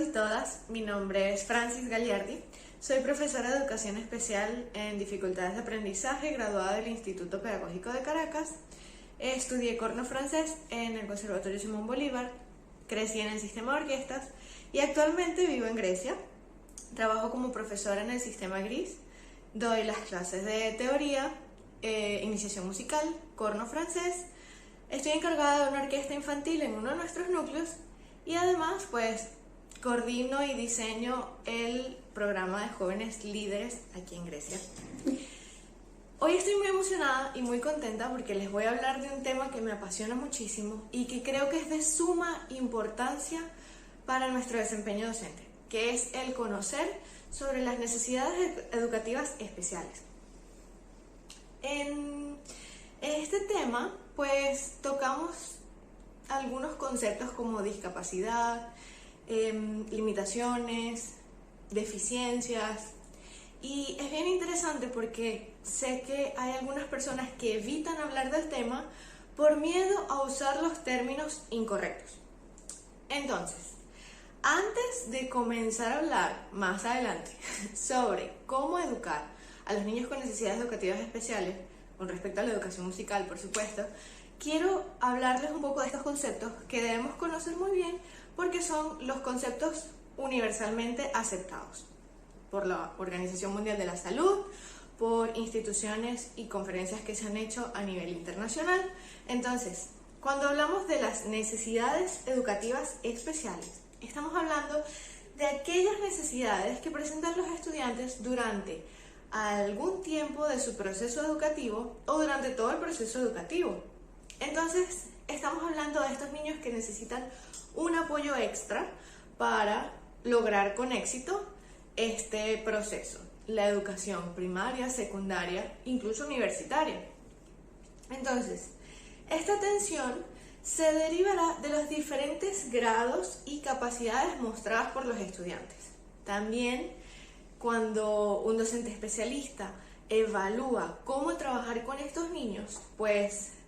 y todas, mi nombre es Francis Gagliardi, soy profesora de Educación Especial en Dificultades de Aprendizaje, graduada del Instituto Pedagógico de Caracas. Estudié corno francés en el Conservatorio Simón Bolívar, crecí en el sistema de orquestas y actualmente vivo en Grecia. Trabajo como profesora en el sistema GRIS, doy las clases de teoría, iniciación musical, corno francés, estoy encargada de una orquesta infantil en uno de nuestros núcleos y además coordino y diseño el programa de jóvenes líderes aquí en Grecia. Hoy estoy muy emocionada y muy contenta porque les voy a hablar de un tema que me apasiona muchísimo y que creo que es de suma importancia para nuestro desempeño docente, que es el conocer sobre las necesidades educativas especiales. En este tema, tocamos algunos conceptos como discapacidad, limitaciones, deficiencias, y es bien interesante porque sé que hay algunas personas que evitan hablar del tema por miedo a usar los términos incorrectos. Entonces, antes de comenzar a hablar más adelante sobre cómo educar a los niños con necesidades educativas especiales, con respecto a la educación musical, por supuesto, quiero hablarles un poco de estos conceptos que debemos conocer muy bien porque son los conceptos universalmente aceptados por la Organización Mundial de la Salud, por instituciones y conferencias que se han hecho a nivel internacional. Entonces, cuando hablamos de las necesidades educativas especiales, estamos hablando de aquellas necesidades que presentan los estudiantes durante algún tiempo de su proceso educativo o durante todo el proceso educativo. Entonces, estamos hablando de estos niños que necesitan un apoyo extra para lograr con éxito este proceso, la educación primaria, secundaria, incluso universitaria. Entonces, esta atención se derivará de los diferentes grados y capacidades mostradas por los estudiantes. También, cuando un docente especialista evalúa cómo trabajar con estos niños,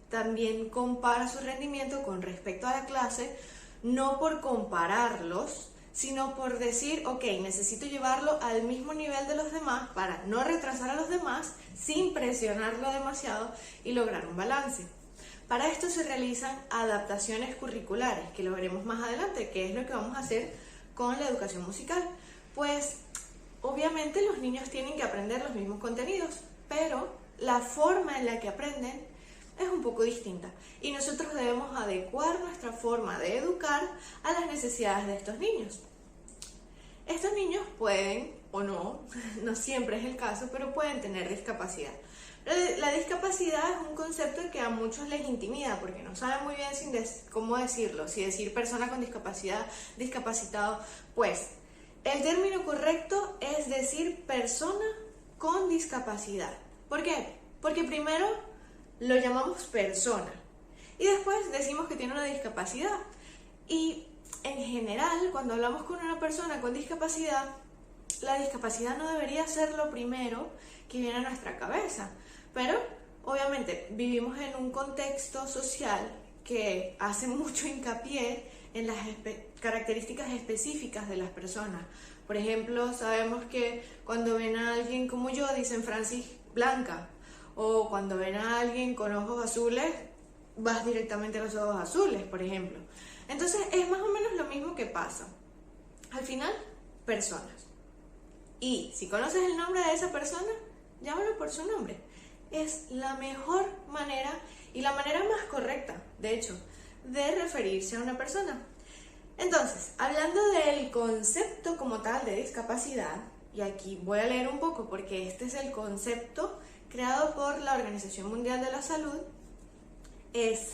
también compara su rendimiento con respecto a la clase, no por compararlos, sino por decir, ok, necesito llevarlo al mismo nivel de los demás para no retrasar a los demás sin presionarlo demasiado y lograr un balance. Para esto se realizan adaptaciones curriculares, que lo veremos más adelante, que es lo que vamos a hacer con la educación musical. Obviamente los niños tienen que aprender los mismos contenidos, pero la forma en la que aprenden es un poco distinta y nosotros debemos adecuar nuestra forma de educar a las necesidades de estos niños. Estos niños pueden, o no siempre es el caso, pero pueden tener discapacidad. La discapacidad es un concepto que a muchos les intimida porque no saben muy bien cómo decirlo, si decir persona con discapacidad, discapacitado. El término correcto es decir persona con discapacidad. ¿Por qué? Porque primero lo llamamos persona y después decimos que tiene una discapacidad. Y en general, cuando hablamos con una persona con discapacidad, la discapacidad no debería ser lo primero que viene a nuestra cabeza. Pero, obviamente, vivimos en un contexto social que hace mucho hincapié en las características específicas de las personas. Por ejemplo, sabemos que cuando ven a alguien como yo, dicen Francis Blanca. O cuando ven a alguien con ojos azules, vas directamente a los ojos azules, por ejemplo. Entonces, es más o menos lo mismo que pasa. Al final, personas. Y si conoces el nombre de esa persona, llámalo por su nombre. Es la mejor manera y la manera más correcta, de hecho, de referirse a una persona. Entonces, hablando del concepto como tal de discapacidad, y aquí voy a leer un poco porque este es el concepto creado por la Organización Mundial de la Salud, es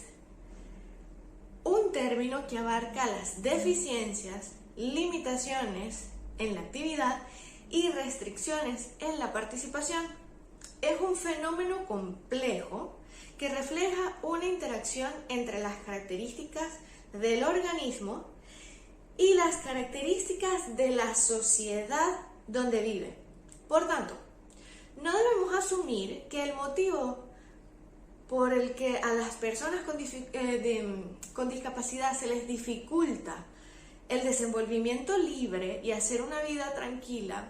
un término que abarca las deficiencias, limitaciones en la actividad y restricciones en la participación. Es un fenómeno complejo que refleja una interacción entre las características del organismo y las características de la sociedad donde vive. Por tanto, no debemos asumir que el motivo por el que a las personas con discapacidad se les dificulta el desenvolvimiento libre y hacer una vida tranquila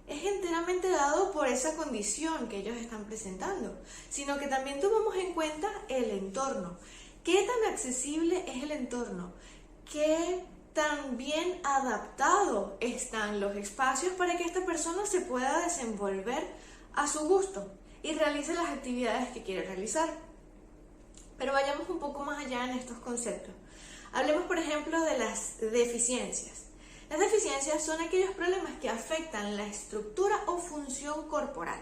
es enteramente dado por esa condición que ellos están presentando, sino que también tomamos en cuenta el entorno. ¿Qué tan accesible es el entorno? ¿Qué tan bien adaptado están los espacios para que esta persona se pueda desenvolver a su gusto y realice las actividades que quiere realizar? Pero vayamos un poco más allá en estos conceptos. Hablemos, por ejemplo, de las deficiencias. Las deficiencias son aquellos problemas que afectan la estructura o función corporal.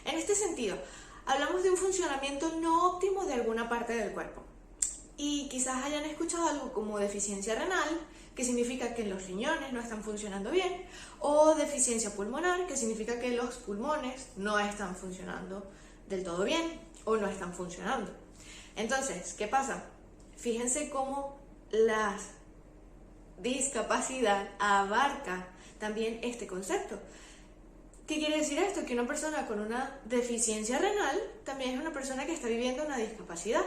En este sentido, hablamos de un funcionamiento no óptimo de alguna parte del cuerpo. Y quizás hayan escuchado algo como deficiencia renal, que significa que los riñones no están funcionando bien, o deficiencia pulmonar, que significa que los pulmones no están funcionando del todo bien o no están funcionando. Entonces, ¿qué pasa? Fíjense cómo la discapacidad abarca también este concepto. ¿Qué quiere decir esto? Que una persona con una deficiencia renal también es una persona que está viviendo una discapacidad.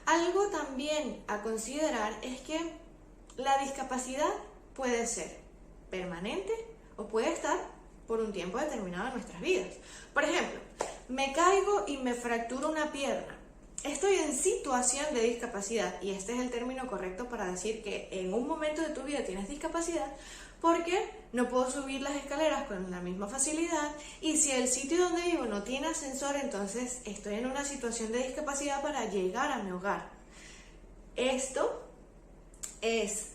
Algo también a considerar es que la discapacidad puede ser permanente o puede estar por un tiempo determinado en nuestras vidas. Por ejemplo, me caigo y me fracturo una pierna. Estoy en situación de discapacidad y este es el término correcto para decir que en un momento de tu vida tienes discapacidad porque no puedo subir las escaleras con la misma facilidad y si el sitio donde vivo no tiene ascensor, entonces estoy en una situación de discapacidad para llegar a mi hogar. Esto es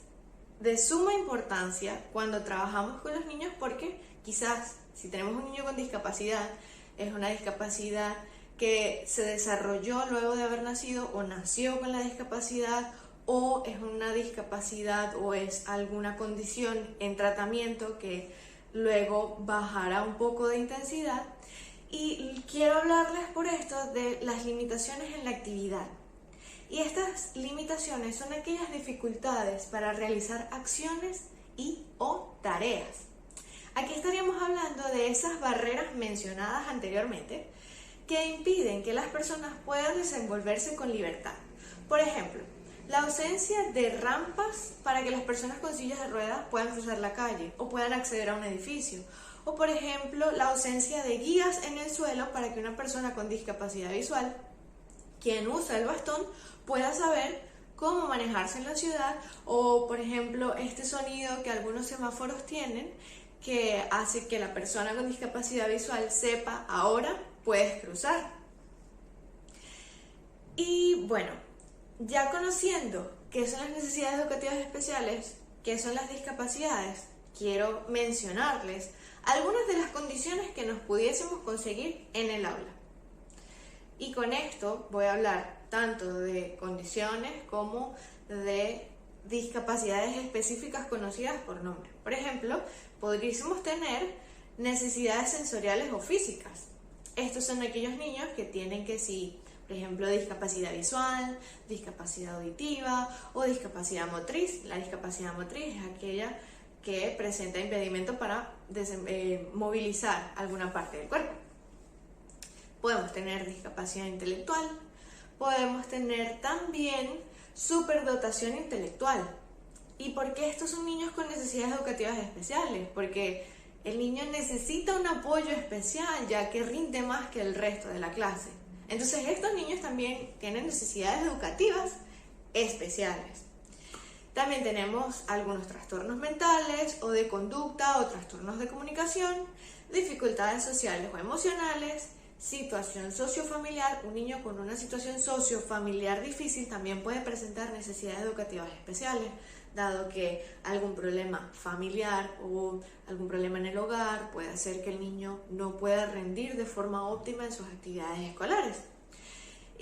de suma importancia cuando trabajamos con los niños porque quizás si tenemos un niño con discapacidad, es una discapacidad que se desarrolló luego de haber nacido o nació con la discapacidad o es una discapacidad o es alguna condición en tratamiento que luego bajará un poco de intensidad. Y quiero hablarles por esto de las limitaciones en la actividad. Y estas limitaciones son aquellas dificultades para realizar acciones y o tareas. Aquí estaríamos hablando de esas barreras mencionadas anteriormente que impiden que las personas puedan desenvolverse con libertad. Por ejemplo, la ausencia de rampas para que las personas con sillas de ruedas puedan cruzar la calle o puedan acceder a un edificio. O por ejemplo, la ausencia de guías en el suelo para que una persona con discapacidad visual, quien usa el bastón, pueda saber cómo manejarse en la ciudad. O por ejemplo, este sonido que algunos semáforos tienen que hace que la persona con discapacidad visual sepa ahora puedes cruzar. Y bueno, ya conociendo qué son las necesidades educativas especiales, qué son las discapacidades, quiero mencionarles algunas de las condiciones que nos pudiésemos conseguir en el aula. Y con esto voy a hablar tanto de condiciones como de discapacidades específicas conocidas por nombre. Por ejemplo, podríamos tener necesidades sensoriales o físicas. Estos son aquellos niños que tienen por ejemplo, discapacidad visual, discapacidad auditiva o discapacidad motriz. La discapacidad motriz es aquella que presenta impedimento para movilizar alguna parte del cuerpo. Podemos tener discapacidad intelectual, podemos tener también superdotación intelectual. ¿Y por qué estos son niños con necesidades educativas especiales? Porque el niño necesita un apoyo especial ya que rinde más que el resto de la clase. Entonces estos niños también tienen necesidades educativas especiales. También tenemos algunos trastornos mentales o de conducta o trastornos de comunicación, dificultades sociales o emocionales, situación sociofamiliar. Un niño con una situación sociofamiliar difícil también puede presentar necesidades educativas especiales, dado que algún problema familiar o algún problema en el hogar puede hacer que el niño no pueda rendir de forma óptima en sus actividades escolares.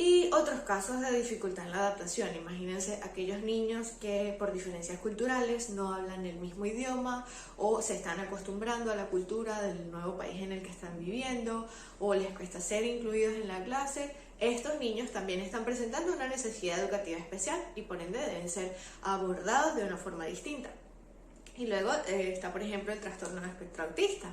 Y otros casos de dificultad en la adaptación. Imagínense aquellos niños que por diferencias culturales no hablan el mismo idioma o se están acostumbrando a la cultura del nuevo país en el que están viviendo o les cuesta ser incluidos en la clase. Estos niños también están presentando una necesidad educativa especial y por ende deben ser abordados de una forma distinta. Y luego está, por ejemplo, el trastorno de espectro autista.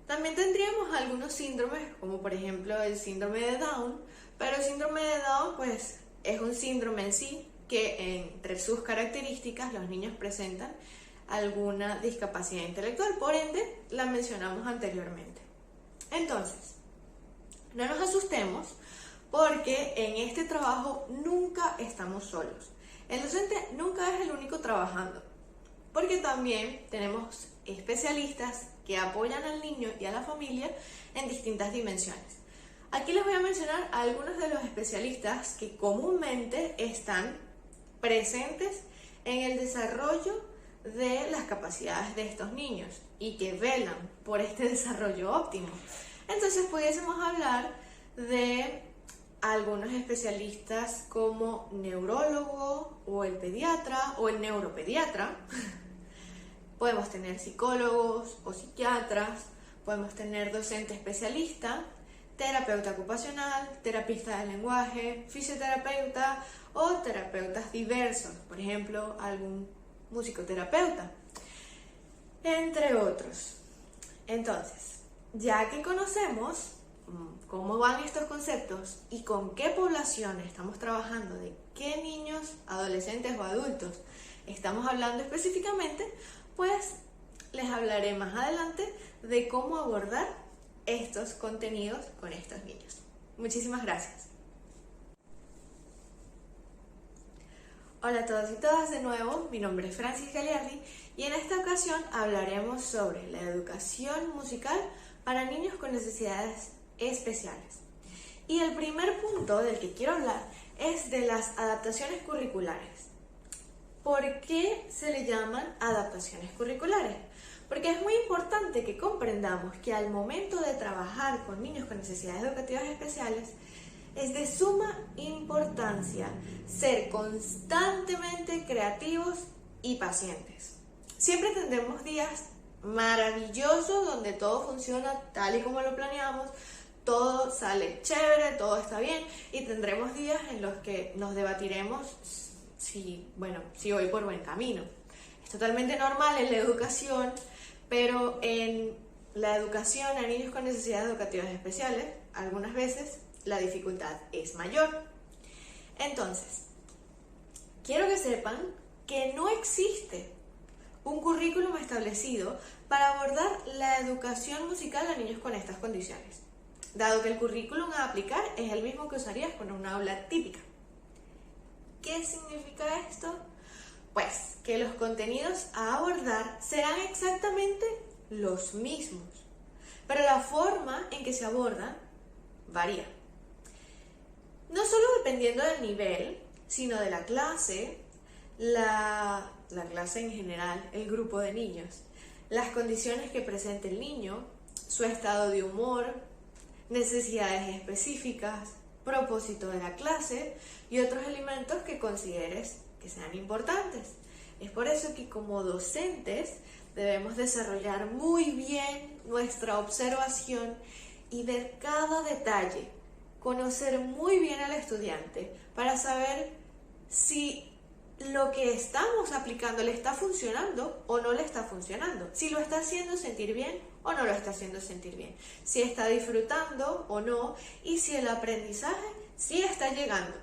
También tendríamos algunos síndromes, como por ejemplo el síndrome de Down, pero el síndrome de Down pues es un síndrome en sí que entre sus características los niños presentan alguna discapacidad intelectual, por ende la mencionamos anteriormente. Entonces, no nos asustemos porque en este trabajo nunca estamos solos. El docente nunca es el único trabajando, porque también tenemos especialistas que apoyan al niño y a la familia en distintas dimensiones. Aquí les voy a mencionar a algunos de los especialistas que comúnmente están presentes en el desarrollo de las capacidades de estos niños y que velan por este desarrollo óptimo. Entonces pudiésemos hablar de algunos especialistas como neurólogo o el pediatra o el neuropediatra. Podemos tener psicólogos o psiquiatras, podemos tener docente especialista, terapeuta ocupacional, terapista del lenguaje, fisioterapeuta o terapeutas diversos, por ejemplo, algún musicoterapeuta, entre otros. Entonces, ya que conocemos cómo van estos conceptos y con qué población estamos trabajando, de qué niños, adolescentes o adultos estamos hablando específicamente, pues les hablaré más adelante de cómo abordar estos contenidos con estos niños. Muchísimas gracias. Hola a todos y todas de nuevo, mi nombre es Francis Galiardi y en esta ocasión hablaremos sobre la educación musical para niños con necesidades especiales. Y el primer punto del que quiero hablar es de las adaptaciones curriculares. ¿Por qué se le llaman adaptaciones curriculares? Porque es muy importante que comprendamos que al momento de trabajar con niños con necesidades educativas especiales, es de suma importancia ser constantemente creativos y pacientes. Siempre tendremos días maravillosos donde todo funciona tal y como lo planeamos, todo sale chévere, todo está bien, y tendremos días en los que nos debatiremos si voy por buen camino. Es totalmente normal en la educación, pero en la educación a niños con necesidades educativas especiales, algunas veces la dificultad es mayor. Entonces, quiero que sepan que no existe un currículum establecido para abordar la educación musical a niños con estas condiciones, dado que el currículum a aplicar es el mismo que usarías con una aula típica. ¿Qué significa esto? Pues que los contenidos a abordar serán exactamente los mismos, pero la forma en que se abordan varía. No solo dependiendo del nivel, sino de la clase, la clase en general, el grupo de niños, las condiciones que presente el niño, su estado de humor, necesidades específicas, propósito de la clase y otros elementos que consideres que sean importantes. Es por eso que como docentes debemos desarrollar muy bien nuestra observación y ver cada detalle, conocer muy bien al estudiante para saber si lo que estamos aplicando le está funcionando o no le está funcionando, si lo está haciendo sentir bien o no lo está haciendo sentir bien, si está disfrutando o no y si el aprendizaje sí está llegando.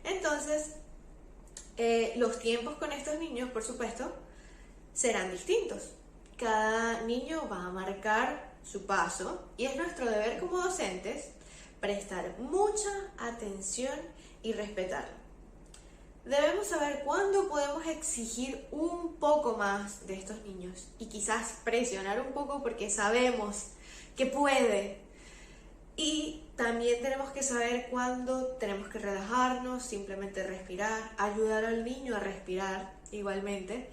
Entonces, los tiempos con estos niños, por supuesto, serán distintos. Cada niño va a marcar su paso y es nuestro deber como docentes prestar mucha atención y respetarlo. Debemos saber cuándo podemos exigir un poco más de estos niños y quizás presionar un poco porque sabemos que puede. Y también tenemos que saber cuándo tenemos que relajarnos, simplemente respirar, ayudar al niño a respirar igualmente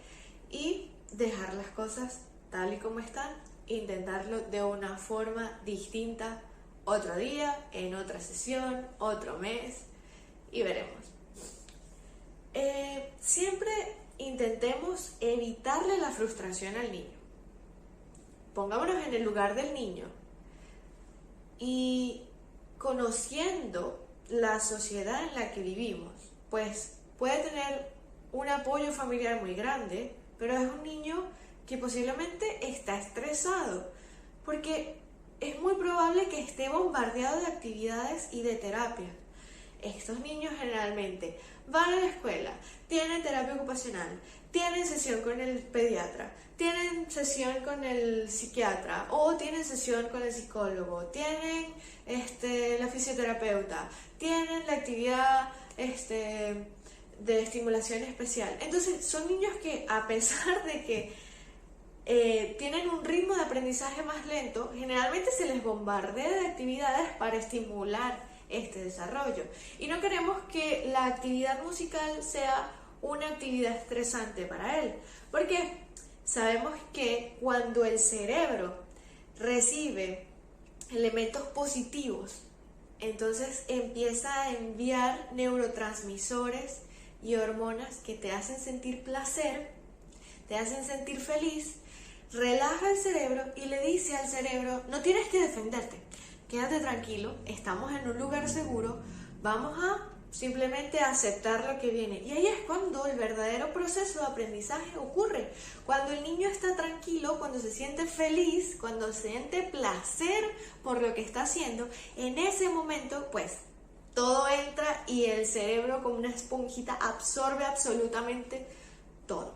y dejar las cosas tal y como están, intentarlo de una forma distinta otro día, en otra sesión, otro mes y veremos. Siempre intentemos evitarle la frustración al niño. Pongámonos en el lugar del niño y conociendo la sociedad en la que vivimos, pues puede tener un apoyo familiar muy grande, pero es un niño que posiblemente está estresado, porque es muy probable que esté bombardeado de actividades y de terapia. estos niños generalmente van a la escuela, tienen terapia ocupacional, tienen sesión con el pediatra, tienen sesión con el psiquiatra o tienen sesión con el psicólogo, tienen la fisioterapeuta, tienen la actividad de estimulación especial. Entonces son niños que, a pesar de que tienen un ritmo de aprendizaje más lento, generalmente se les bombardea de actividades para estimular este desarrollo. Y no queremos que la actividad musical sea una actividad estresante para él, porque sabemos que cuando el cerebro recibe elementos positivos, entonces empieza a enviar neurotransmisores y hormonas que te hacen sentir placer, te hacen sentir feliz, relaja el cerebro y le dice al cerebro: no tienes que defenderte, quédate tranquilo, estamos en un lugar seguro, vamos a simplemente aceptar lo que viene. Y ahí es cuando el verdadero proceso de aprendizaje ocurre, cuando el niño está tranquilo, cuando se siente feliz, cuando siente placer por lo que está haciendo. En ese momento, pues, todo entra y el cerebro, como una esponjita, absorbe absolutamente todo.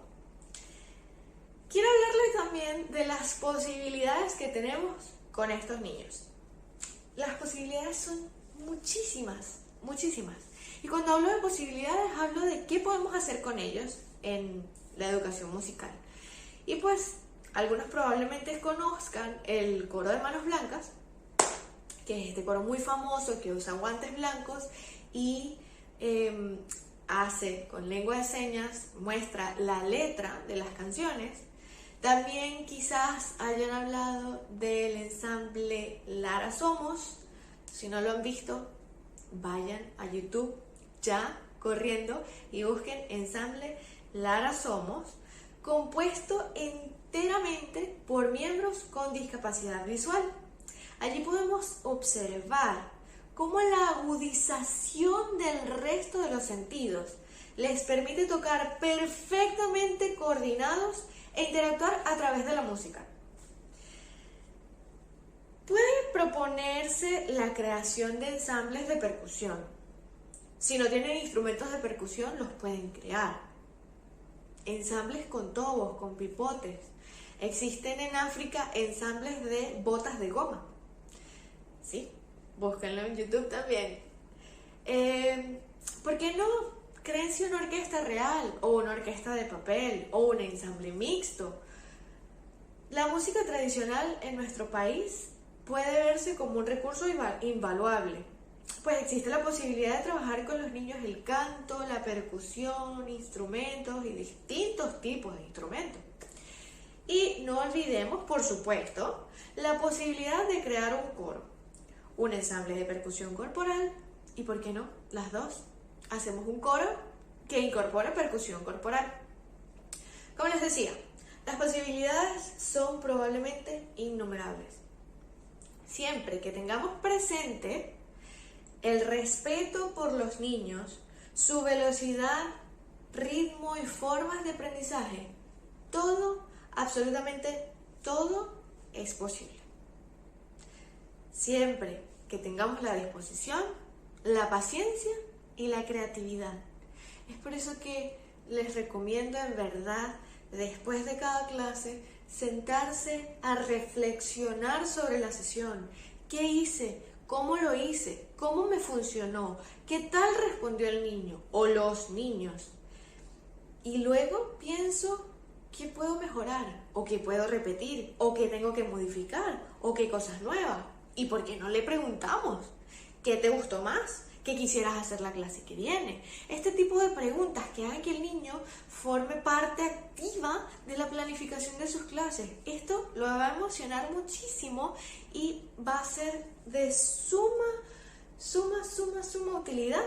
Quiero hablarles también de las posibilidades que tenemos con estos niños. Las posibilidades son muchísimas, muchísimas. Y cuando hablo de posibilidades, hablo de qué podemos hacer con ellos en la educación musical. Y pues, algunos probablemente conozcan el coro de manos blancas, que es este coro muy famoso que usa guantes blancos y hace con lengua de señas, muestra la letra de las canciones. También quizás hayan hablado del ensamble Lara Somos. Si no lo han visto, vayan a YouTube ya corriendo y busquen ensamble Lara Somos, compuesto enteramente por miembros con discapacidad visual. Allí podemos observar cómo la agudización del resto de los sentidos les permite tocar perfectamente coordinados e interactuar a través de la música. Puede proponerse la creación de ensambles de percusión. Si no tienen instrumentos de percusión, los pueden crear. Ensambles con tobos, con pipotes. Existen en África ensambles de botas de goma. Sí, búsquenlo en YouTube también. ¿Por qué no? Créense una orquesta real, o una orquesta de papel, o un ensamble mixto. La música tradicional en nuestro país puede verse como un recurso invaluable, pues existe la posibilidad de trabajar con los niños el canto, la percusión, instrumentos y distintos tipos de instrumentos. Y no olvidemos, por supuesto, la posibilidad de crear un coro, un ensamble de percusión corporal y, ¿por qué no?, las dos. Hacemos un coro que incorpora percusión corporal. Como les decía, las posibilidades son probablemente innumerables. Siempre que tengamos presente el respeto por los niños, su velocidad, ritmo y formas de aprendizaje, todo, absolutamente todo es posible. Siempre que tengamos la disposición, la paciencia y la creatividad. Es por eso que les recomiendo en verdad, después de cada clase, sentarse a reflexionar sobre la sesión. ¿Qué hice? ¿Cómo lo hice? ¿Cómo me funcionó? ¿Qué tal respondió el niño o los niños? Y luego pienso qué puedo mejorar, o qué puedo repetir, o qué tengo que modificar, o qué cosas nuevas. ¿Y por qué no le preguntamos? ¿Qué te gustó más? ¿Qué quisieras hacer la clase que viene? Este tipo de preguntas que hagan que el niño forme parte activa de la planificación de sus clases. Esto lo va a emocionar muchísimo y va a ser de suma utilidad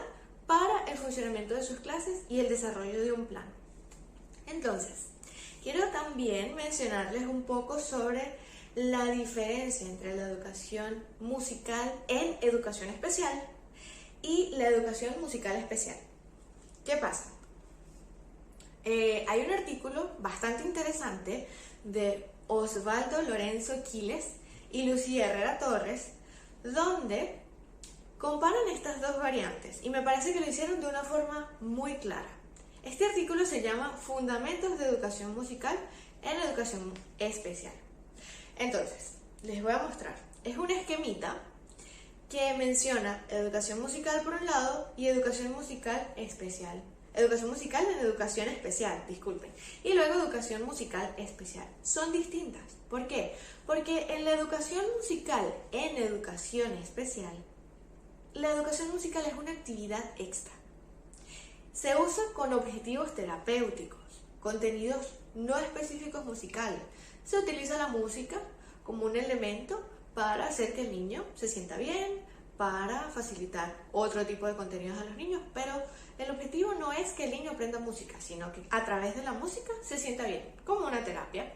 para el funcionamiento de sus clases y el desarrollo de un plan. Entonces, quiero también mencionarles un poco sobre la diferencia entre la educación musical en educación especial y la educación musical especial. ¿Qué pasa? Hay un artículo bastante interesante de Osvaldo Lorenzo Quiles y Lucía Herrera Torres, donde comparan estas dos variantes y me parece que lo hicieron de una forma muy clara. Este artículo se llama Fundamentos de Educación Musical en la Educación Especial. Entonces, les voy a mostrar. Es un esquemita que menciona educación musical por un lado y educación musical especial. Educación musical en educación especial, disculpen. Y luego educación musical especial. Son distintas. ¿Por qué? Porque en la educación musical en educación especial, la educación musical es una actividad extra. Se usa con objetivos terapéuticos, contenidos no específicos musicales. Se utiliza la música como un elemento para hacer que el niño se sienta bien, para facilitar otro tipo de contenidos a los niños, pero el objetivo no es que el niño aprenda música, sino que a través de la música se sienta bien, como una terapia.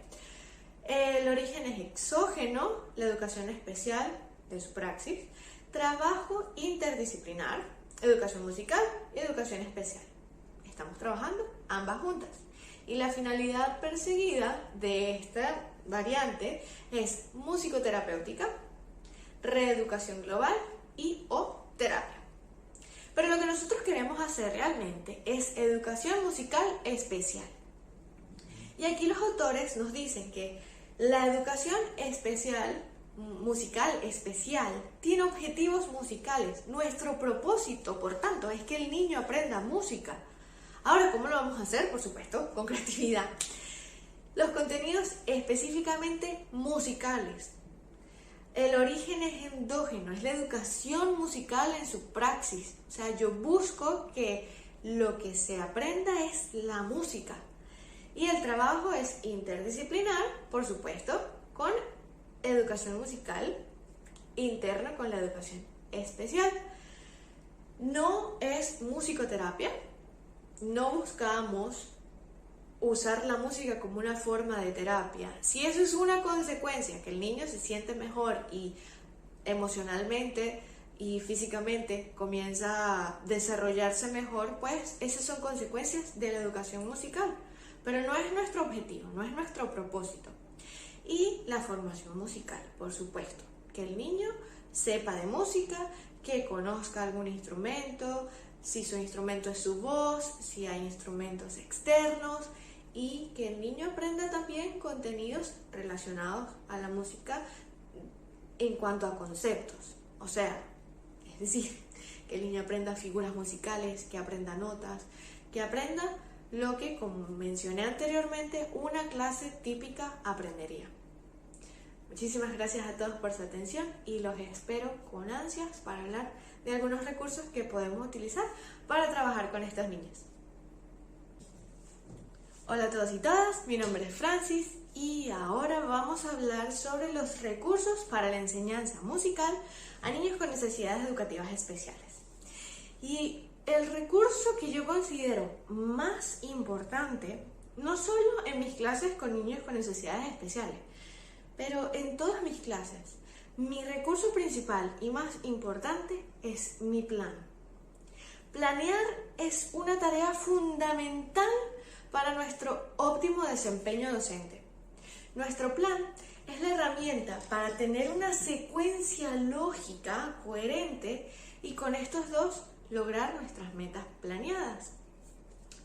El origen es exógeno, la educación especial de su praxis, trabajo interdisciplinar, educación musical y educación especial. Estamos trabajando ambas juntas. Y la finalidad perseguida de esta variante es musicoterapéutica, reeducación global y o terapia. Pero lo que nosotros queremos hacer realmente es educación musical especial. Y aquí los autores nos dicen que la educación especial, musical especial, tiene objetivos musicales. Nuestro propósito, por tanto, es que el niño aprenda música. Ahora, ¿cómo lo vamos a hacer? Por supuesto, con creatividad. Los contenidos específicamente musicales. El origen es endógeno, es la educación musical en su praxis. O sea, yo busco que lo que se aprenda es la música. Y el trabajo es interdisciplinar, por supuesto, con educación musical interna con la educación especial. No es musicoterapia. No buscamos usar la música como una forma de terapia. Si eso es una consecuencia, que el niño se siente mejor y emocionalmente y físicamente comienza a desarrollarse mejor, pues esas son consecuencias de la educación musical. Pero no es nuestro objetivo, no es nuestro propósito. Y la formación musical, por supuesto. Que el niño sepa de música, que conozca algún instrumento, si su instrumento es su voz, si hay instrumentos externos, y que el niño aprenda también contenidos relacionados a la música en cuanto a conceptos. O sea, es decir, que el niño aprenda figuras musicales, que aprenda notas, que aprenda lo que, como mencioné anteriormente, una clase típica aprendería. Muchísimas gracias a todos por su atención y los espero con ansias para hablar de algunos recursos que podemos utilizar para trabajar con estos niños. Hola a todos y todas, mi nombre es Francis y ahora vamos a hablar sobre los recursos para la enseñanza musical a niños con necesidades educativas especiales. Y el recurso que yo considero más importante, no solo en mis clases con niños con necesidades especiales, pero en todas mis clases, mi recurso principal y más importante es mi plan. Planear es una tarea fundamental para nuestro óptimo desempeño docente. Nuestro plan es la herramienta para tener una secuencia lógica, coherente, y con estos dos lograr nuestras metas planeadas.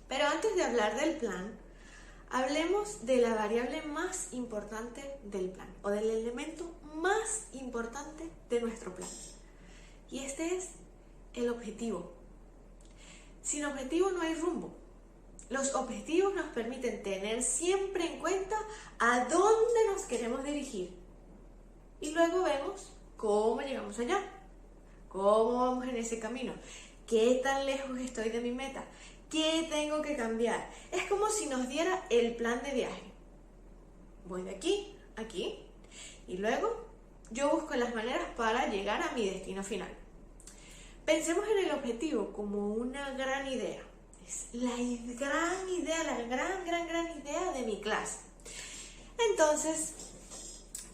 Pero antes de hablar del plan, hablemos de la variable más importante del plan, o del elemento más importante de nuestro plan. Y este es el objetivo. Sin objetivo no hay rumbo. Los objetivos nos permiten tener siempre en cuenta a dónde nos queremos dirigir. Y luego vemos cómo llegamos allá, cómo vamos en ese camino, qué tan lejos estoy de mi meta, qué tengo que cambiar. Es como si nos diera el plan de viaje. Voy de aquí a aquí y luego yo busco las maneras para llegar a mi destino final. Pensemos en el objetivo como una gran idea. Es la gran idea, la gran idea de mi clase. Entonces,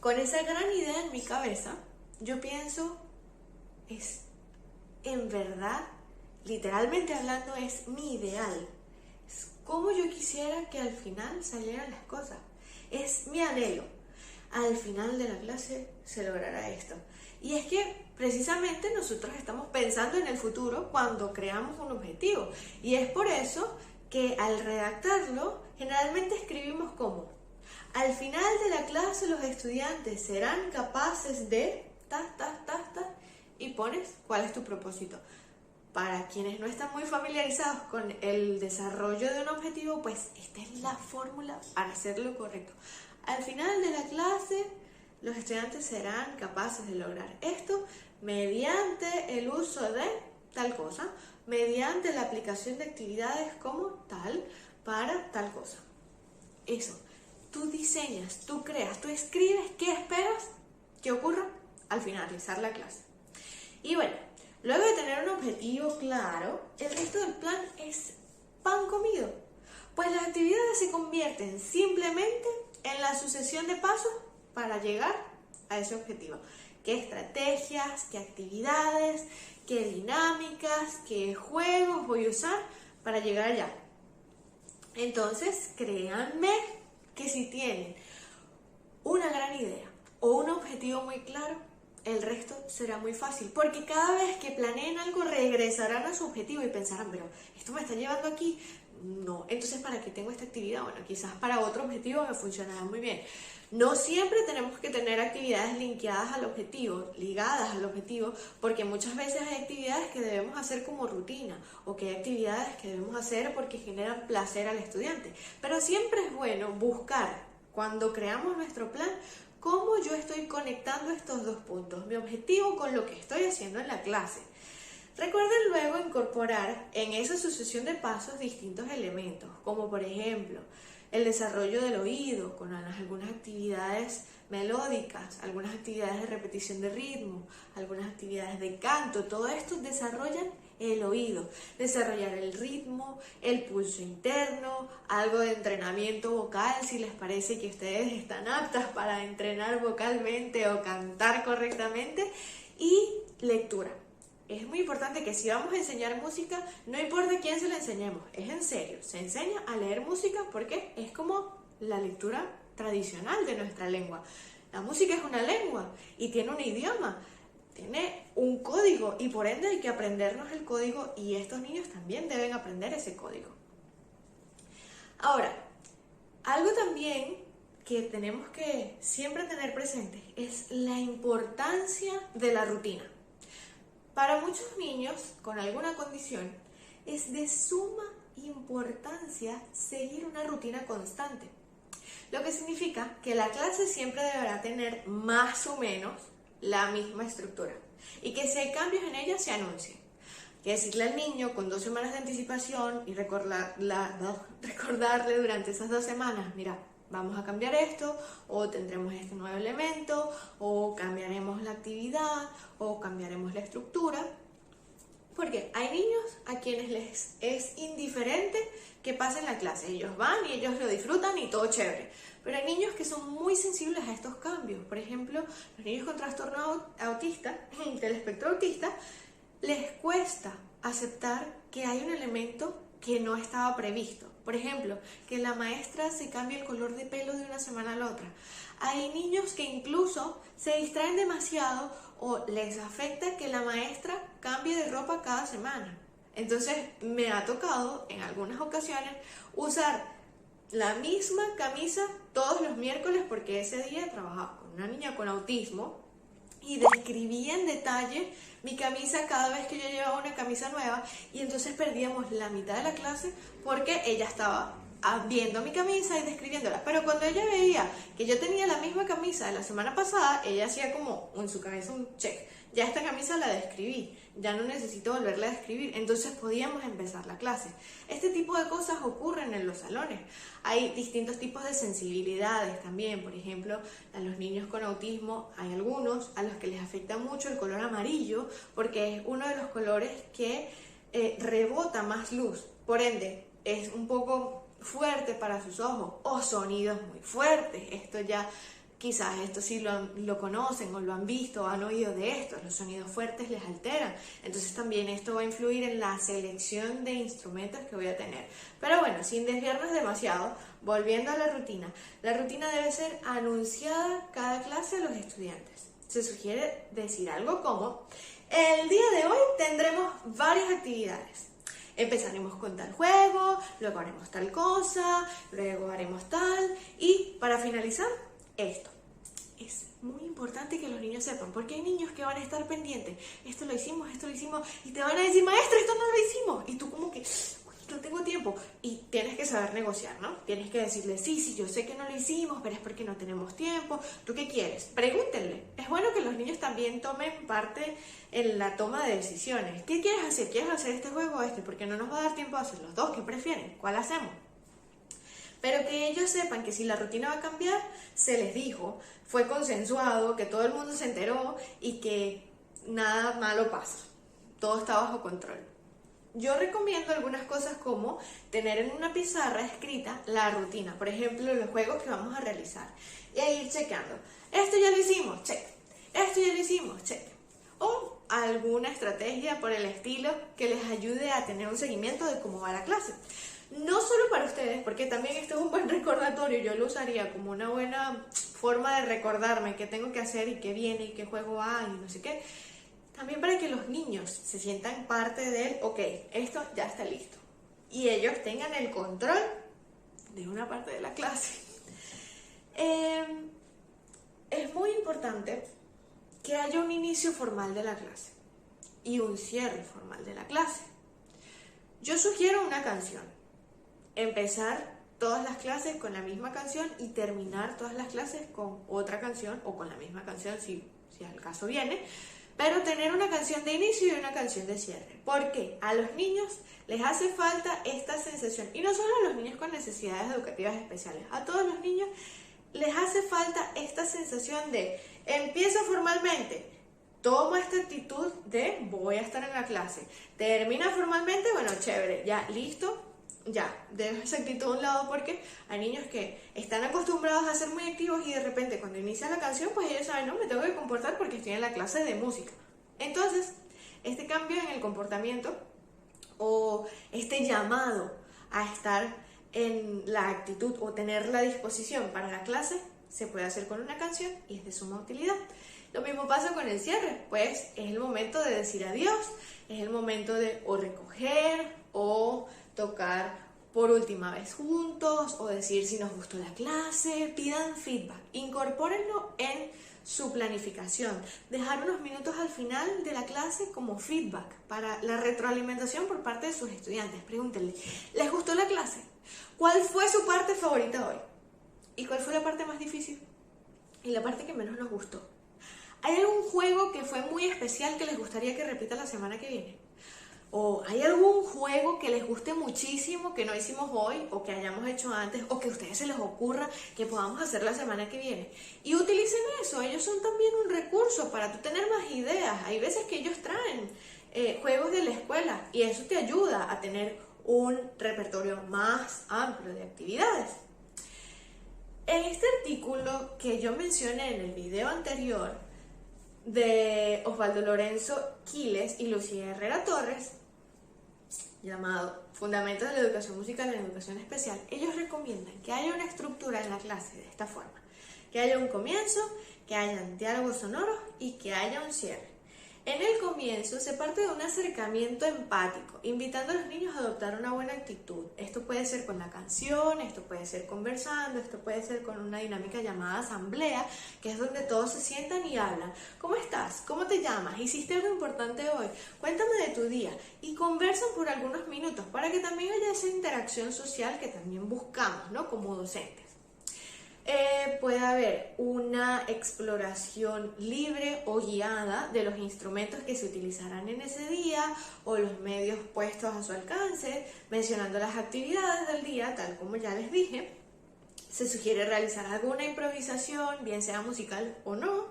con esa gran idea en mi cabeza, yo pienso, es en verdad, literalmente hablando, es mi ideal. Es como yo quisiera que al final salieran las cosas. Es mi anhelo. al final de la clase se logrará esto. Y es que precisamente nosotros estamos pensando en el futuro cuando creamos un objetivo. Y es por eso que al redactarlo, generalmente escribimos como: al final de la clase los estudiantes serán capaces de... y pones cuál es tu propósito. Para quienes no están muy familiarizados con el desarrollo de un objetivo, pues esta es la fórmula para hacerlo correcto. Al final de la clase, los estudiantes serán capaces de lograr esto mediante el uso de tal cosa, mediante la aplicación de actividades como tal para tal cosa. Eso, tú diseñas, tú creas, tú escribes qué esperas que ocurra al finalizar la clase. Y bueno, luego de tener un objetivo claro, el resto del plan es pan comido, pues las actividades se convierten simplemente en la sucesión de pasos para llegar a ese objetivo. ¿Qué estrategias, qué actividades, qué dinámicas, qué juegos voy a usar para llegar allá? Entonces, créanme que si tienen una gran idea o un objetivo muy claro, el resto será muy fácil, porque cada vez que planeen algo regresarán a su objetivo y pensarán, pero ¿esto me está llevando aquí? No, entonces ¿para qué tengo esta actividad? Bueno, quizás para otro objetivo me funcionará muy bien. No siempre tenemos que tener actividades ligadas al objetivo, porque muchas veces hay actividades que debemos hacer como rutina, o que hay actividades que debemos hacer porque generan placer al estudiante. Pero siempre es bueno buscar, cuando creamos nuestro plan, cómo yo estoy conectando estos dos puntos, mi objetivo con lo que estoy haciendo en la clase. Recuerden luego incorporar en esa sucesión de pasos distintos elementos, como por ejemplo el desarrollo del oído, con algunas actividades melódicas, algunas actividades de repetición de ritmo, algunas actividades de canto. Todo esto desarrollan el oído, desarrollar el ritmo, el pulso interno, algo de entrenamiento vocal si les parece que ustedes están aptas para entrenar vocalmente o cantar correctamente, y lectura. Es muy importante que si vamos a enseñar música, no importa quién se la enseñemos, es en serio, se enseña a leer música porque es como la lectura tradicional de nuestra lengua. La música es una lengua y tiene un idioma, tiene un código y por ende hay que aprendernos el código, y estos niños también deben aprender ese código. Ahora, algo también que tenemos que siempre tener presente es la importancia de la rutina. Para muchos niños con alguna condición es de suma importancia seguir una rutina constante, lo que significa que la clase siempre deberá tener más o menos la misma estructura y que si hay cambios en ella se anuncien. Que decirle al niño con 2 semanas de anticipación y recordarle durante esas 2 semanas, mira, vamos a cambiar esto, o tendremos este nuevo elemento, o cambiaremos la actividad, o cambiaremos la estructura. Porque hay niños a quienes les es indiferente que pasen la clase. Ellos van y ellos lo disfrutan y todo chévere. Pero hay niños que son muy sensibles a estos cambios. Por ejemplo, los niños con trastorno autista, del espectro autista, les cuesta aceptar que hay un elemento que no estaba previsto. Por ejemplo, que la maestra se cambie el color de pelo de una semana a la otra. Hay niños que incluso se distraen demasiado o les afecta que la maestra cambie de ropa cada semana. Entonces me ha tocado en algunas ocasiones usar la misma camisa todos los miércoles, porque ese día trabajaba con una niña con autismo y describía en detalle mi camisa cada vez que yo llevaba una camisa nueva, y entonces perdíamos la mitad de la clase porque ella estaba viendo mi camisa y describiéndola. Pero cuando ella veía que yo tenía la misma camisa de la semana pasada, ella hacía como en su cabeza un check. Ya esta camisa la describí, ya no necesito volverla a describir. Entonces podíamos empezar la clase. Este tipo de cosas ocurren en los salones. Hay distintos tipos de sensibilidades también. Por ejemplo, a los niños con autismo hay algunos a los que les afecta mucho el color amarillo, porque es uno de los colores que rebota más luz. Por ende, es un poco fuerte para sus ojos, o sonidos muy fuertes. Esto ya Quizás esto sí lo conocen o lo han visto o han oído de esto, los sonidos fuertes les alteran. Entonces también esto va a influir en la selección de instrumentos que voy a tener. Pero bueno, sin desviarnos demasiado, volviendo a la rutina debe ser anunciada cada clase a los estudiantes. Se sugiere decir algo como: el día de hoy tendremos varias actividades. Empezaremos con tal juego, luego haremos tal cosa, luego haremos tal, y para finalizar, esto. Es muy importante que los niños sepan, porque hay niños que van a estar pendientes. Esto lo hicimos, y te van a decir: maestra, esto no lo hicimos. Y tú como que, no tengo tiempo. Y tienes que saber negociar, ¿no? Tienes que decirle: sí, yo sé que no lo hicimos, pero es porque no tenemos tiempo. ¿Tú qué quieres? Pregúntenle. Es bueno que los niños también tomen parte en la toma de decisiones. ¿Qué quieres hacer? ¿Quieres hacer este juego o este? Porque no nos va a dar tiempo a hacer los dos. ¿Qué prefieren? ¿Cuál hacemos? Pero que ellos sepan que si la rutina va a cambiar, se les dijo, fue consensuado, que todo el mundo se enteró y que nada malo pasa. Todo está bajo control. Yo recomiendo algunas cosas como tener en una pizarra escrita la rutina, por ejemplo, los juegos que vamos a realizar, y ahí ir chequeando. Esto ya lo hicimos, check. Esto ya lo hicimos, check. O alguna estrategia por el estilo que les ayude a tener un seguimiento de cómo va la clase. No solo para ustedes, porque también esto es un buen recordatorio, yo lo usaría como una buena forma de recordarme qué tengo que hacer y qué viene y qué juego hay y no sé qué. También para que los niños se sientan parte del, ok, esto ya está listo. Y ellos tengan el control de una parte de la clase. Es muy importante que haya un inicio formal de la clase y un cierre formal de la clase. Yo sugiero una canción. Empezar todas las clases con la misma canción y terminar todas las clases con otra canción o con la misma canción si al caso viene, pero tener una canción de inicio y una canción de cierre. Porque a los niños les hace falta esta sensación, y no solo a los niños con necesidades educativas especiales, a todos los niños les hace falta esta sensación de empieza formalmente, toma esta actitud de voy a estar en la clase, termina formalmente, bueno, chévere, ya, listo. Ya, dejo esa actitud a un lado porque hay niños que están acostumbrados a ser muy activos y de repente cuando inicia la canción pues ellos saben, no, me tengo que comportar porque estoy en la clase de música. Entonces, este cambio en el comportamiento o este llamado a estar en la actitud o tener la disposición para la clase se puede hacer con una canción y es de suma utilidad. Lo mismo pasa con el cierre, pues es el momento de decir adiós, es el momento de o recoger o tocar por última vez juntos o decir si nos gustó la clase, pidan feedback, incorpórenlo en su planificación, dejar unos minutos al final de la clase como feedback para la retroalimentación por parte de sus estudiantes. Pregúntenle, ¿les gustó la clase? ¿Cuál fue su parte favorita hoy? ¿Y cuál fue la parte más difícil? Y la parte que menos nos gustó. ¿Hay algún juego que fue muy especial que les gustaría que repita la semana que viene? ¿O hay algún juego que les guste muchísimo que no hicimos hoy o que hayamos hecho antes o que a ustedes se les ocurra que podamos hacer la semana que viene? Y utilicen eso, ellos son también un recurso para tú tener más ideas. Hay veces que ellos traen juegos de la escuela y eso te ayuda a tener un repertorio más amplio de actividades. En este artículo que yo mencioné en el video anterior de Osvaldo Lorenzo Quiles y Lucía Herrera Torres, llamado Fundamentos de la Educación Musical en Educación Especial, ellos recomiendan que haya una estructura en la clase de esta forma, que haya un comienzo, que haya diálogos sonoros y que haya un cierre. En el comienzo se parte de un acercamiento empático, invitando a los niños a adoptar una buena actitud. Esto puede ser con la canción, esto puede ser conversando, esto puede ser con una dinámica llamada asamblea, que es donde todos se sientan y hablan. ¿Cómo estás? ¿Cómo te llamas? ¿Hiciste algo importante hoy? Cuéntame de tu día. Y conversan por algunos minutos para que también haya esa interacción social que también buscamos, ¿no? Como docentes. Puede haber una exploración libre o guiada de los instrumentos que se utilizarán en ese día o los medios puestos a su alcance, mencionando las actividades del día, tal como ya les dije. Se sugiere realizar alguna improvisación, bien sea musical o no.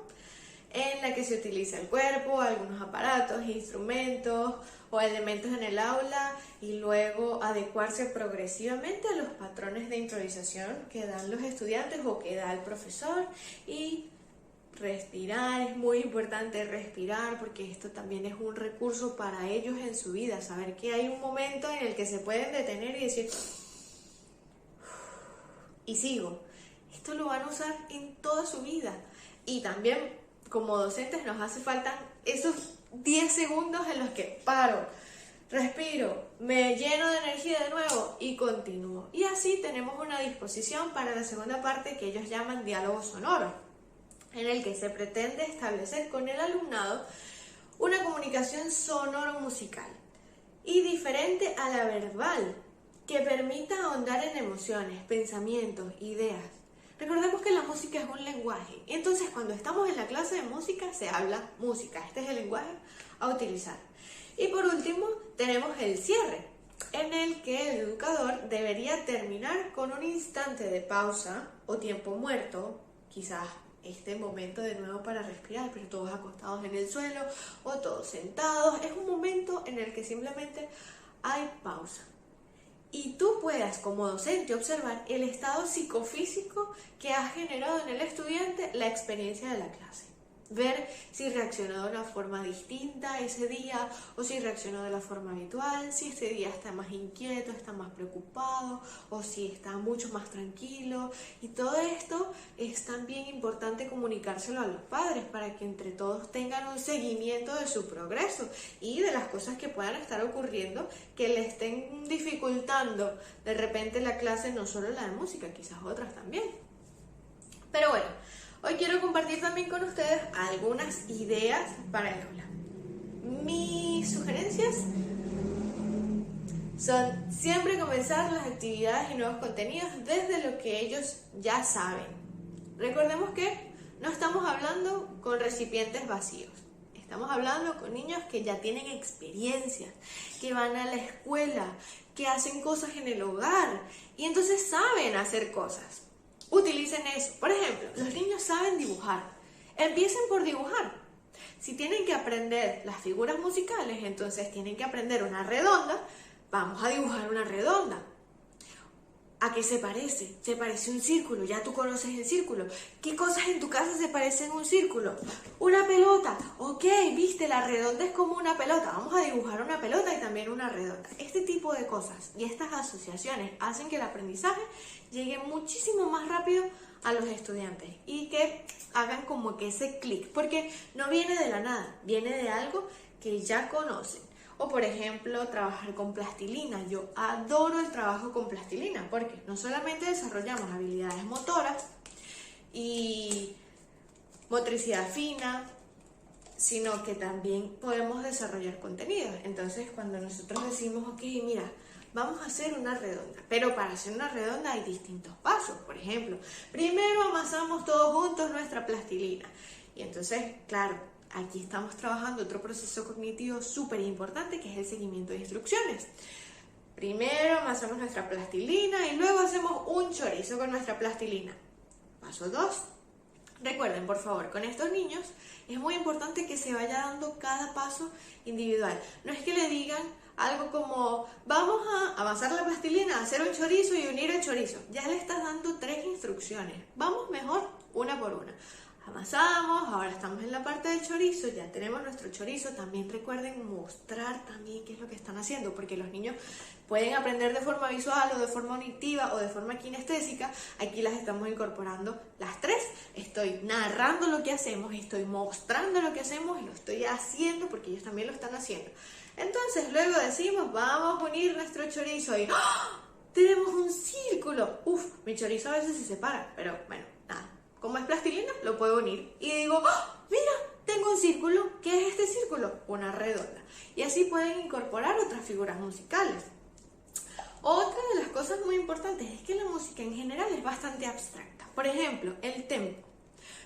en la que se utiliza el cuerpo, algunos aparatos, instrumentos o elementos en el aula y luego adecuarse progresivamente a los patrones de improvisación que dan los estudiantes o que da el profesor. Y respirar, es muy importante respirar porque esto también es un recurso para ellos en su vida, saber que hay un momento en el que se pueden detener y decir y sigo. Esto lo van a usar en toda su vida y también como docentes nos hace falta esos 10 segundos en los que paro, respiro, me lleno de energía de nuevo y continúo. Y así tenemos una disposición para la segunda parte que ellos llaman diálogo sonoro, en el que se pretende establecer con el alumnado una comunicación sonoro-musical y diferente a la verbal, que permita ahondar en emociones, pensamientos, ideas. Recordemos que la música es un lenguaje, entonces cuando estamos en la clase de música se habla música, este es el lenguaje a utilizar. Y por último tenemos el cierre, en el que el educador debería terminar con un instante de pausa o tiempo muerto, quizás este momento de nuevo para respirar, pero todos acostados en el suelo o todos sentados. Es un momento en el que simplemente hay pausa. Y tú puedas, como docente, observar el estado psicofísico que ha generado en el estudiante la experiencia de la clase. Ver si reaccionó de una forma distinta ese día o si reaccionó de la forma habitual, si ese día está más inquieto, está más preocupado o si está mucho más tranquilo. Y todo esto es también importante comunicárselo a los padres para que entre todos tengan un seguimiento de su progreso y de las cosas que puedan estar ocurriendo que le estén dificultando de repente la clase, no solo la de música, quizás otras también. Pero bueno, hoy quiero compartir también con ustedes algunas ideas para el aula. Mis sugerencias son siempre comenzar las actividades y nuevos contenidos desde lo que ellos ya saben. Recordemos que no estamos hablando con recipientes vacíos. Estamos hablando con niños que ya tienen experiencias, que van a la escuela, que hacen cosas en el hogar y entonces saben hacer cosas. Utilicen eso. Por ejemplo, los niños saben dibujar. Empiecen por dibujar. Si tienen que aprender las figuras musicales, entonces tienen que aprender una redonda. Vamos a dibujar una redonda. ¿A qué se parece? Se parece a un círculo. Ya tú conoces el círculo. ¿Qué cosas en tu casa se parecen a un círculo? Una pelota. Ok, viste, la redonda es como una pelota. Vamos a dibujar una pelota y también una redonda. Este tipo de cosas y estas asociaciones hacen que el aprendizaje llegue muchísimo más rápido a los estudiantes y que hagan como que ese clic, porque no viene de la nada, viene de algo que ya conocen. O por ejemplo, trabajar con plastilina. Yo adoro el trabajo con plastilina porque no solamente desarrollamos habilidades motoras y motricidad fina, sino que también podemos desarrollar contenidos. Entonces, cuando nosotros decimos, ok, mira, vamos a hacer una redonda, pero para hacer una redonda hay distintos pasos. Por ejemplo, primero amasamos todos juntos nuestra plastilina. Y entonces, claro, aquí estamos trabajando otro proceso cognitivo súper importante que es el seguimiento de instrucciones. Primero amasamos nuestra plastilina y luego hacemos un chorizo con nuestra plastilina. Paso 2. Recuerden, por favor, con estos niños es muy importante que se vaya dando cada paso individual. No es que le digan algo como, vamos a amasar la plastilina, hacer un chorizo y unir el chorizo. Ya le estás dando 3 instrucciones. Vamos mejor una por una. Amasamos, ahora estamos en la parte del chorizo, ya tenemos nuestro chorizo. También recuerden mostrar también qué es lo que están haciendo, porque los niños pueden aprender de forma visual o de forma auditiva o de forma kinestésica. Aquí las estamos incorporando las 3. Estoy narrando lo que hacemos, estoy mostrando lo que hacemos y lo estoy haciendo porque ellos también lo están haciendo. Entonces luego decimos, vamos a unir nuestro chorizo y ¡oh! Tenemos un círculo. Uf, mi chorizo a veces se separa, pero bueno, nada. Como es plastilina, lo puedo unir. Y digo, ¡oh! Mira, tengo un círculo. ¿Qué es este círculo? Una redonda. Y así pueden incorporar otras figuras musicales. Otra de las cosas muy importantes es que la música en general es bastante abstracta. Por ejemplo, el tempo.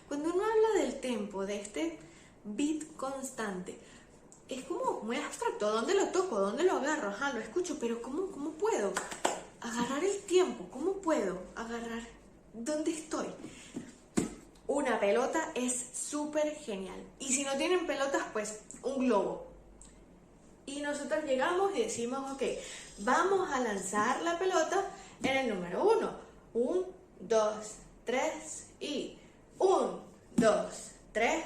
Cuando uno habla del tempo, de este beat constante, es como muy abstracto. ¿Dónde lo toco? ¿Dónde lo agarro? Ajá, lo escucho, pero ¿cómo puedo agarrar el tiempo? ¿Cómo puedo agarrar dónde estoy? una pelota es súper genial. Y si no tienen pelotas, pues un globo. Y nosotros llegamos y decimos, ok, vamos a lanzar la pelota en el número 1. 1, 2, 3 y 1, 2, 3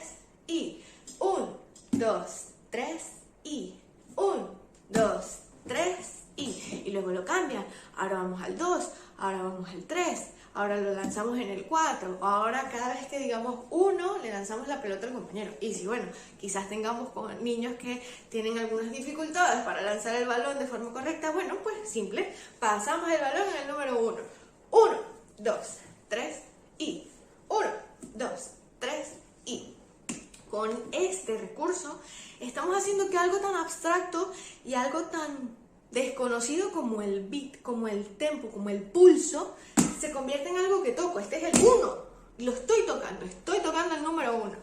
y 1, 2, 3 y 1, 2, 3 y luego lo cambian. Ahora vamos al 2, ahora vamos al 3, ahora lo lanzamos en el 4, ahora cada vez que digamos 1 le lanzamos la pelota al compañero. Y si bueno, quizás tengamos con niños que tienen algunas dificultades para lanzar el balón de forma correcta, bueno, pues simple, pasamos el balón en el número 1. 1, 2, 3 y 1, 2, 3 y con este recurso estamos haciendo que algo tan abstracto y algo tan desconocido como el beat, como el tempo, como el pulso, se convierta en algo que toco. Este es el 1, lo estoy tocando el número 1.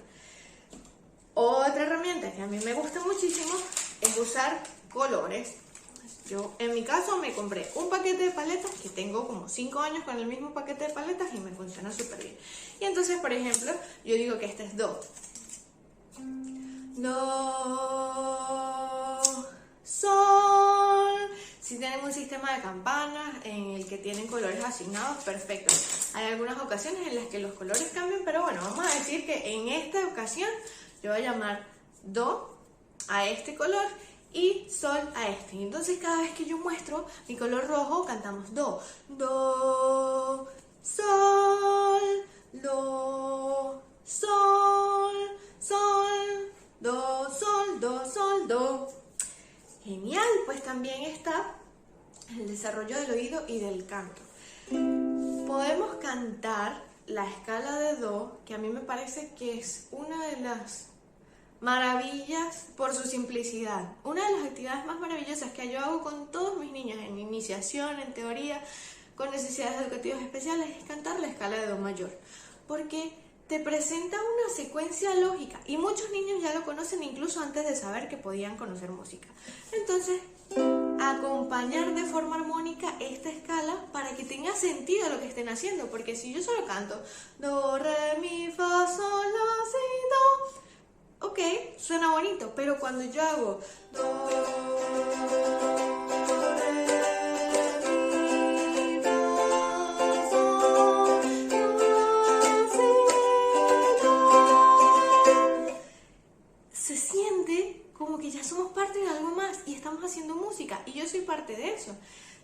Otra herramienta que a mí me gusta muchísimo es usar colores. Yo, en mi caso, me compré un paquete de paletas, que tengo como 5 años con el mismo paquete de paletas y me funciona súper bien. Y entonces, por ejemplo, yo digo que este es Do. Do, Sol. Si tienen un sistema de campanas en el que tienen colores asignados, perfecto. Hay algunas ocasiones en las que los colores cambian, pero bueno, vamos a decir que en esta ocasión yo voy a llamar Do a este color y Sol a este. Y entonces cada vez que yo muestro mi color rojo, cantamos Do, Do, Sol, Do, Sol, Sol, Do, Sol, Do, Sol, Do. Genial, pues también está el desarrollo del oído y del canto. Podemos cantar la escala de Do, que a mí me parece que es una de las maravillas por su simplicidad. Una de las actividades más maravillosas que yo hago con todos mis niños en iniciación, en teoría, con necesidades educativas especiales, es cantar la escala de Do mayor. Porque te presenta una secuencia lógica y muchos niños ya lo conocen incluso antes de saber que podían conocer música. Entonces, acompañar de forma armónica esta escala para que tenga sentido lo que estén haciendo, porque si yo solo canto Do, Re, Mi, Fa, Sol, La, Si, Do, ok, suena bonito, pero cuando yo hago Do, Re, Mi, Fa, Sol, La, Si, Do, se siente como que ya somos parte de algo más y estamos haciendo música y yo soy parte de eso.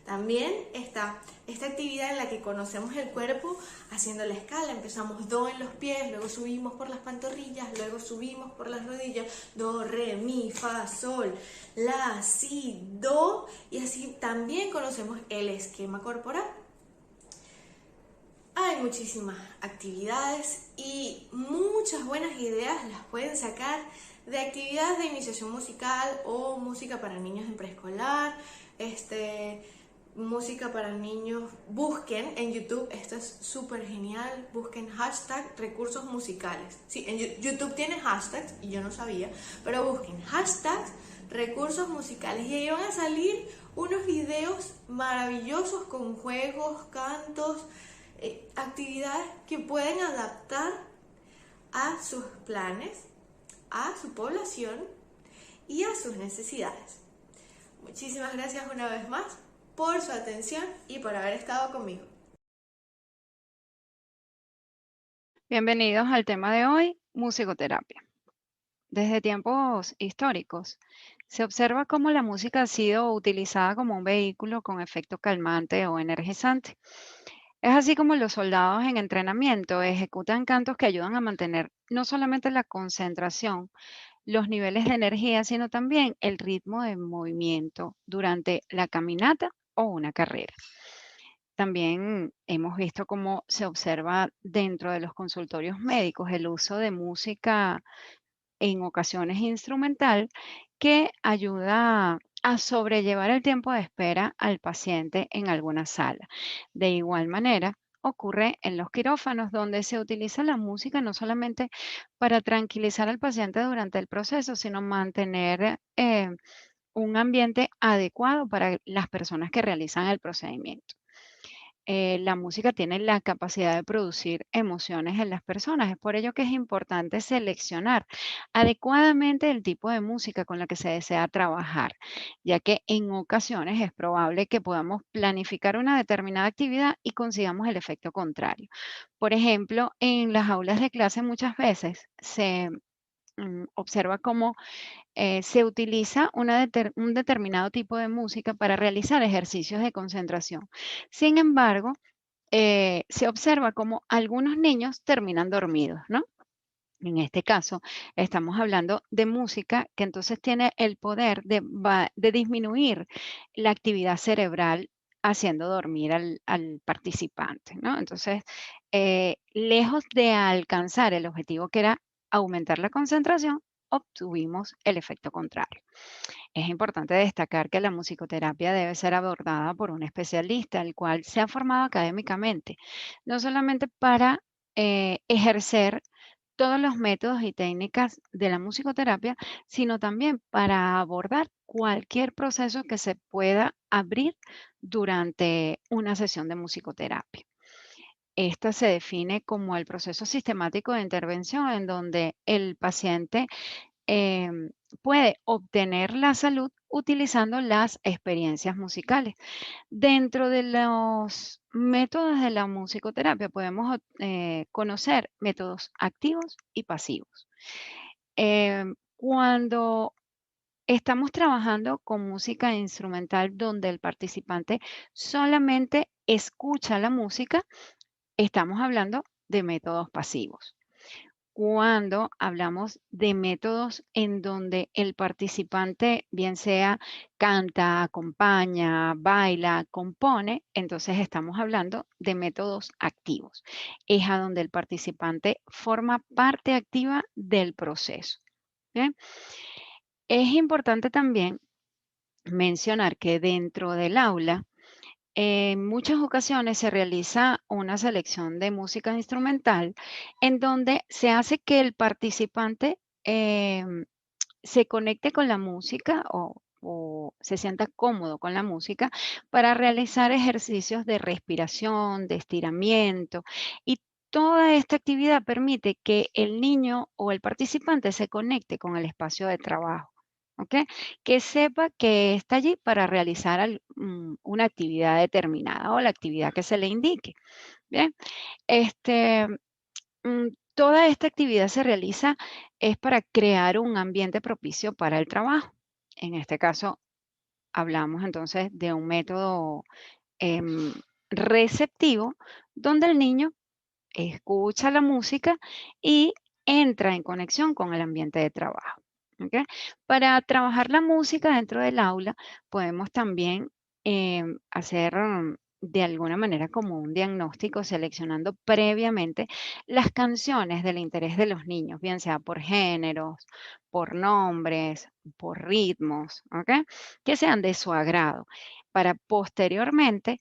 También está esta actividad en la que conocemos el cuerpo haciendo la escala. Empezamos Do en los pies, luego subimos por las pantorrillas, luego subimos por las rodillas, Do, Re, Mi, Fa, Sol, La, Si, Do, y así también conocemos el esquema corporal. Hay muchísimas actividades y muchas buenas ideas las pueden sacar de actividades de iniciación musical o música para niños en preescolar, música para niños. Busquen en YouTube, esto es súper genial, busquen hashtag recursos musicales. Sí, en YouTube tiene hashtags y yo no sabía, pero busquen hashtags recursos musicales y ahí van a salir unos videos maravillosos con juegos, cantos, actividades que pueden adaptar a sus planes, a su población y a sus necesidades. Muchísimas gracias una vez más por su atención y por haber estado conmigo. Bienvenidos al tema de hoy, musicoterapia. Desde tiempos históricos, se observa cómo la música ha sido utilizada como un vehículo con efecto calmante o energizante. Es así como los soldados en entrenamiento ejecutan cantos que ayudan a mantener no solamente la concentración, los niveles de energía, sino también el ritmo de movimiento durante la caminata o una carrera. También hemos visto cómo se observa dentro de los consultorios médicos el uso de música en ocasiones instrumental que ayuda a sobrellevar el tiempo de espera al paciente en alguna sala. De igual manera, ocurre en los quirófanos, donde se utiliza la música no solamente para tranquilizar al paciente durante el proceso, sino mantener un ambiente adecuado para las personas que realizan el procedimiento. la música tiene la capacidad de producir emociones en las personas. Es por ello que es importante seleccionar adecuadamente el tipo de música con la que se desea trabajar, ya que en ocasiones es probable que podamos planificar una determinada actividad y consigamos el efecto contrario. Por ejemplo, en las aulas de clase muchas veces se observa cómo se utiliza un determinado tipo de música para realizar ejercicios de concentración. Sin embargo, se observa como algunos niños terminan dormidos, ¿no? En este caso, estamos hablando de música que entonces tiene el poder de disminuir la actividad cerebral haciendo dormir al participante, ¿no? Entonces, lejos de alcanzar el objetivo que era aumentar la concentración, obtuvimos el efecto contrario. Es importante destacar que la musicoterapia debe ser abordada por un especialista, el cual se ha formado académicamente, no solamente para ejercer todos los métodos y técnicas de la musicoterapia, sino también para abordar cualquier proceso que se pueda abrir durante una sesión de musicoterapia. Esta se define como el proceso sistemático de intervención en donde el paciente em, puede obtener la salud utilizando las experiencias musicales. Dentro de los métodos de la musicoterapia podemos conocer métodos activos y pasivos. Cuando estamos trabajando con música instrumental donde el participante solamente escucha la música, estamos hablando de métodos pasivos. Cuando hablamos de métodos en donde el participante, bien sea canta, acompaña, baila, compone, entonces estamos hablando de métodos activos. Es a donde el participante forma parte activa del proceso. ¿Bien? Es importante también mencionar que dentro del aula, en muchas ocasiones se realiza una selección de música instrumental en donde se hace que el participante se conecte con la música o se sienta cómodo con la música para realizar ejercicios de respiración, de estiramiento y toda esta actividad permite que el niño o el participante se conecte con el espacio de trabajo. ¿Ok? Que sepa que está allí para realizar una actividad determinada o la actividad que se le indique. Bien, este, toda esta actividad se realiza es para crear un ambiente propicio para el trabajo. En este caso, hablamos entonces de un método em, receptivo donde el niño escucha la música y entra en conexión con el ambiente de trabajo. ¿Ok? Para trabajar la música dentro del aula, podemos también hacer de alguna manera como un diagnóstico, seleccionando previamente las canciones del interés de los niños, bien sea por géneros, por nombres, por ritmos, ¿ok? Que sean de su agrado, para posteriormente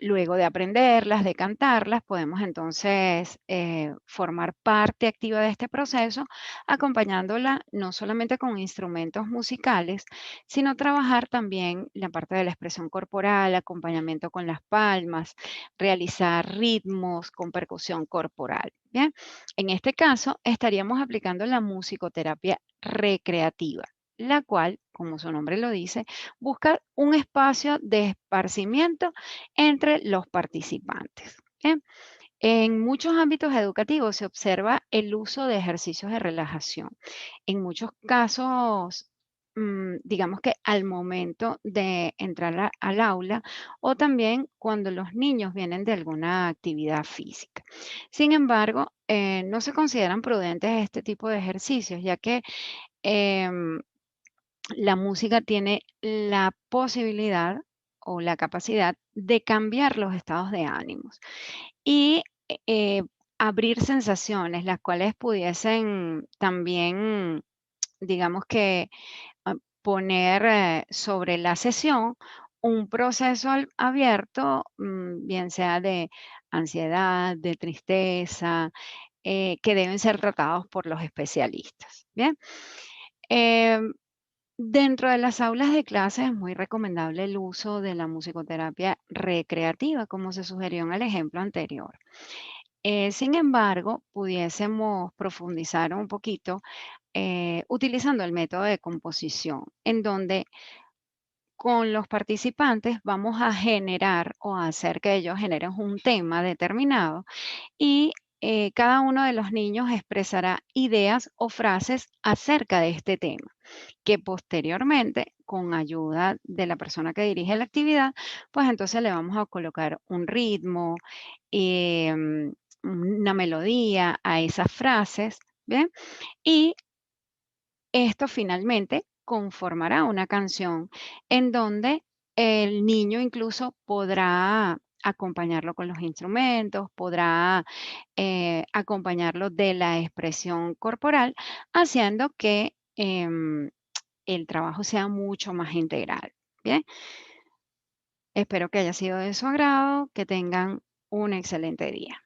luego de aprenderlas, de cantarlas, podemos entonces formar parte activa de este proceso, acompañándola no solamente con instrumentos musicales, sino trabajar también la parte de la expresión corporal, acompañamiento con las palmas, realizar ritmos con percusión corporal. Bien, en este caso estaríamos aplicando la musicoterapia recreativa, la cual, como su nombre lo dice, busca un espacio de esparcimiento entre los participantes. ¿Bien? En muchos ámbitos educativos se observa el uso de ejercicios de relajación. En muchos casos, digamos que al momento de entrar al aula o también cuando los niños vienen de alguna actividad física. Sin embargo, no se consideran prudentes este tipo de ejercicios, ya que em, la música tiene la posibilidad o la capacidad de cambiar los estados de ánimos y abrir sensaciones, las cuales pudiesen también, digamos que, poner sobre la sesión un proceso abierto, bien sea de ansiedad, de tristeza, que deben ser tratados por los especialistas. Bien. Em, Dentro de las aulas de clases es muy recomendable el uso de la musicoterapia recreativa, como se sugirió en el ejemplo anterior. Sin embargo, pudiésemos profundizar un poquito utilizando el método de composición, en donde con los participantes vamos a generar o a hacer que ellos generen un tema determinado y cada uno de los niños expresará ideas o frases acerca de este tema, que posteriormente, con ayuda de la persona que dirige la actividad, pues entonces le vamos a colocar un ritmo, una melodía a esas frases, ¿bien? Y esto finalmente conformará una canción en donde el niño incluso podrá acompañarlo con los instrumentos, podrá acompañarlo de la expresión corporal, haciendo que el trabajo sea mucho más integral. Bien, espero que haya sido de su agrado, que tengan un excelente día.